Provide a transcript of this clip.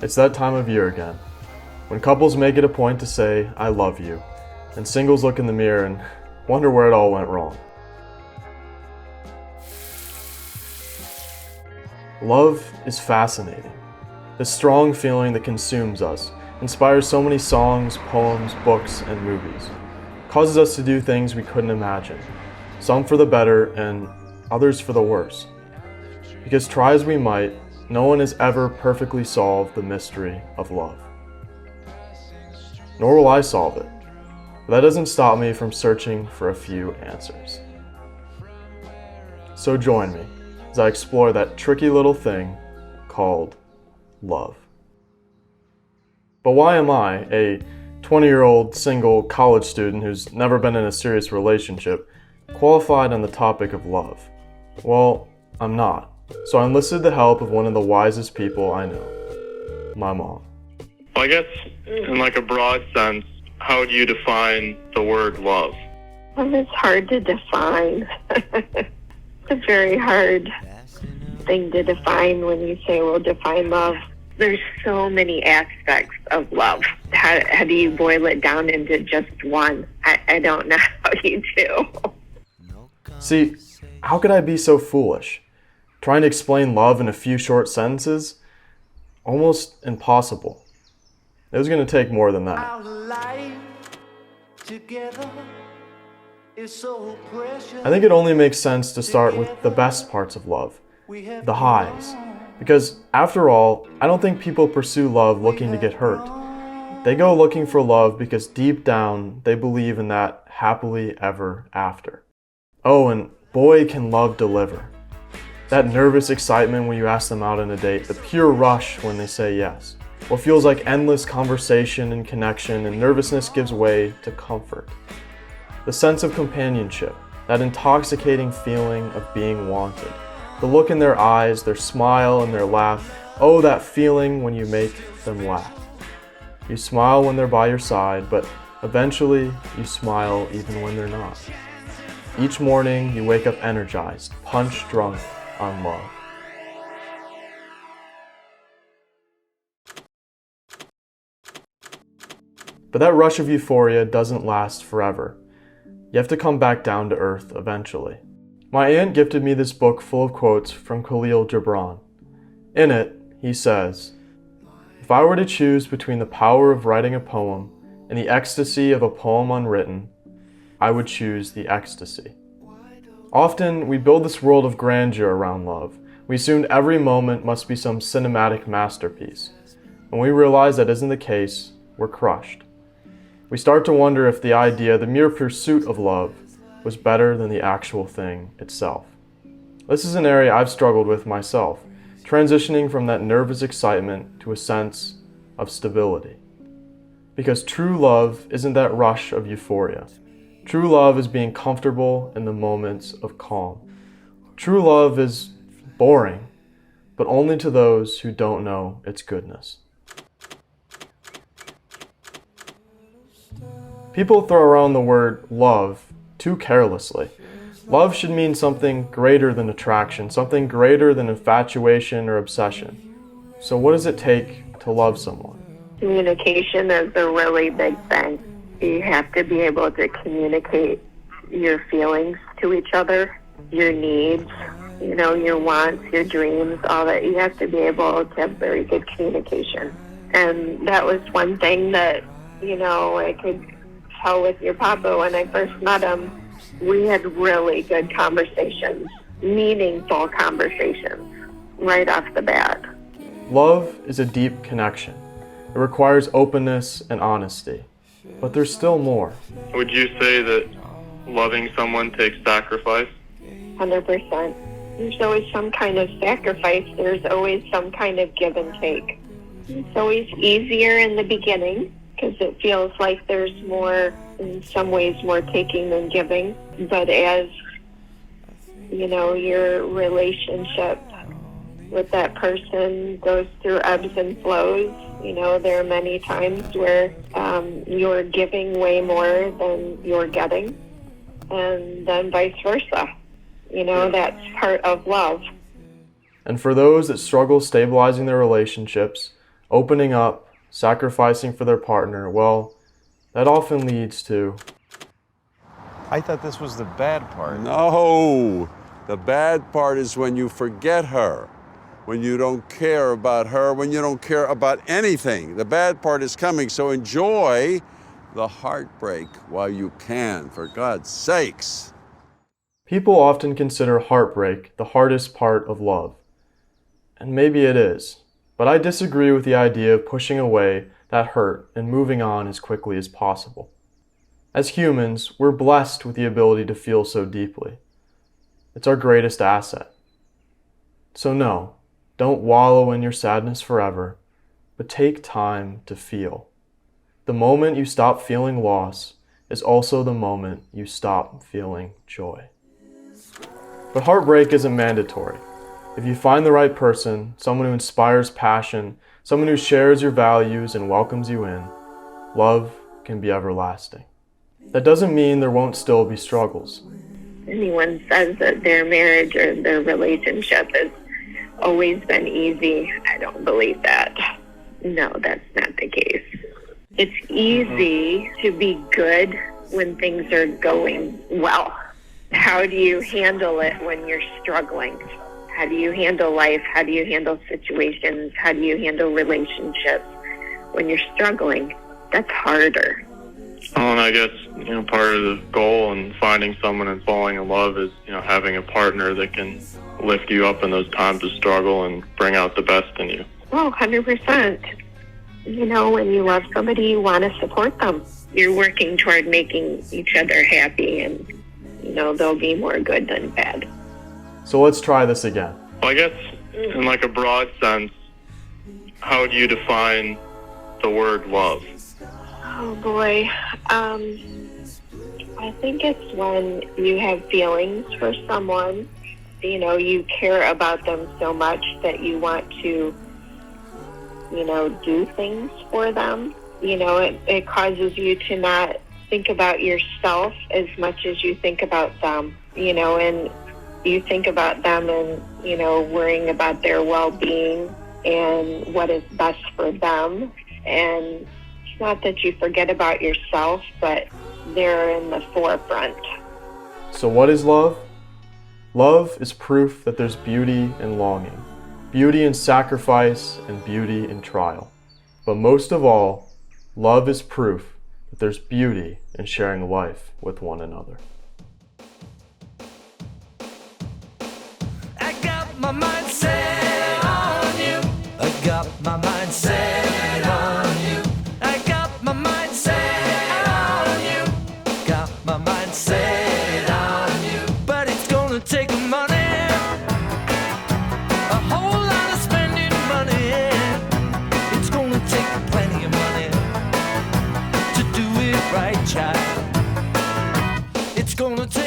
It's that time of year again, when couples make it a point to say, "I love you," and singles look in the mirror and wonder where it all went wrong. Love is fascinating. This strong feeling that consumes us, inspires so many songs, poems, books, and movies. Causes us to do things we couldn't imagine, some for the better and others for the worse. Because try as we might, no one has ever perfectly solved the mystery of love. Nor will I solve it, but that doesn't stop me from searching for a few answers. So join me as I explore that tricky little thing called love. But why am I, a 20-year-old single college student who's never been in a serious relationship, qualified on the topic of love? Well, I'm not. So I enlisted the help of one of the wisest people I know, my mom. Well, I guess in like a broad sense, how would you define the word love? Well, it's hard to define. It's a very hard thing to define when you say, well, define love. There's so many aspects of love. How do you boil it down into just one? I don't know how you do. See, how could I be so foolish? Trying to explain love in a few short sentences? Almost impossible. It was going to take more than that. Our life together is so precious. I think it only makes sense to start with the best parts of love, the highs. Because after all, I don't think people pursue love looking to get hurt. They go looking for love because deep down they believe in that happily ever after. Oh, and boy can love deliver. That nervous excitement when you ask them out on a date, the pure rush when they say yes. What feels like endless conversation and connection, and nervousness gives way to comfort. The sense of companionship, that intoxicating feeling of being wanted. The look in their eyes, their smile and their laugh. Oh, that feeling when you make them laugh. You smile when they're by your side, but eventually you smile even when they're not. Each morning you wake up energized, punch drunk on love. But that rush of euphoria doesn't last forever. You have to come back down to earth eventually. My aunt gifted me this book full of quotes from Khalil Gibran. In it, he says, "If I were to choose between the power of writing a poem and the ecstasy of a poem unwritten, I would choose the ecstasy." Often, we build this world of grandeur around love. We assume every moment must be some cinematic masterpiece. When we realize that isn't the case, we're crushed. We start to wonder if the idea, the mere pursuit of love, was better than the actual thing itself. This is an area I've struggled with myself, transitioning from that nervous excitement to a sense of stability. Because true love isn't that rush of euphoria. True love is being comfortable in the moments of calm. True love is boring, but only to those who don't know its goodness. People throw around the word love too carelessly. Love should mean something greater than attraction, something greater than infatuation or obsession. So what does it take to love someone? Communication is a really big thing. You have to be able to communicate your feelings to each other, your needs, your wants, your dreams, all that. You have to be able to have very good communication. And that was one thing that, I could tell with your papa when I first met him. We had really good conversations, meaningful conversations, right off the bat. Love is a deep connection. It requires openness and honesty. But there's still more. Would you say that loving someone takes sacrifice? 100%. There's always some kind of sacrifice. There's always some kind of give and take. It's always easier in the beginning because it feels like there's more, in some ways, more taking than giving. But as, your relationship with that person goes through ebbs and flows, there are many times where you're giving way more than you're getting, and then vice versa. That's part of love. And for those that struggle stabilizing their relationships, opening up, sacrificing for their partner, well, that often leads to... I thought this was the bad part. No, the bad part is when you forget her, when you don't care about her, when you don't care about anything. The bad part is coming, so enjoy the heartbreak while you can, for God's sakes. People often consider heartbreak the hardest part of love. And maybe it is, but I disagree with the idea of pushing away that hurt and moving on as quickly as possible. As humans, we're blessed with the ability to feel so deeply. It's our greatest asset. So no, don't wallow in your sadness forever, but take time to feel. The moment you stop feeling loss is also the moment you stop feeling joy. But heartbreak isn't mandatory. If you find the right person, someone who inspires passion, someone who shares your values and welcomes you in, love can be everlasting. That doesn't mean there won't still be struggles. Anyone says that their marriage or their relationship has always been easy, I don't believe that. No, that's not the case. It's easy to be good when things are going well. How do you handle it when you're struggling? How do you handle life? How do you handle situations? How do you handle relationships when you're struggling? That's harder. Well, and I guess, part of the goal in finding someone and falling in love is, having a partner that can lift you up in those times of struggle and bring out the best in you. Oh, 100%. When you love somebody, you want to support them. You're working toward making each other happy, and, they'll be more good than bad. So let's try this again. Well, I guess in a broad sense, how would you define the word love? Oh, boy. I think it's when you have feelings for someone. You care about them so much that you want to, do things for them. It causes you to not think about yourself as much as you think about them, and you think about them and, worrying about their well-being and what is best for them. And it's not that you forget about yourself, but they're in the forefront. So what is love? Love is proof that there's beauty in longing, beauty in sacrifice, and beauty in trial. But most of all, love is proof that there's beauty in sharing life with one another. I got my mind set on you. I got my mind set on you. I got my mind set on you. Got my mind set on you. But it's gonna take money, a whole lot of spending money. It's gonna take plenty of money to do it right, child. It's gonna take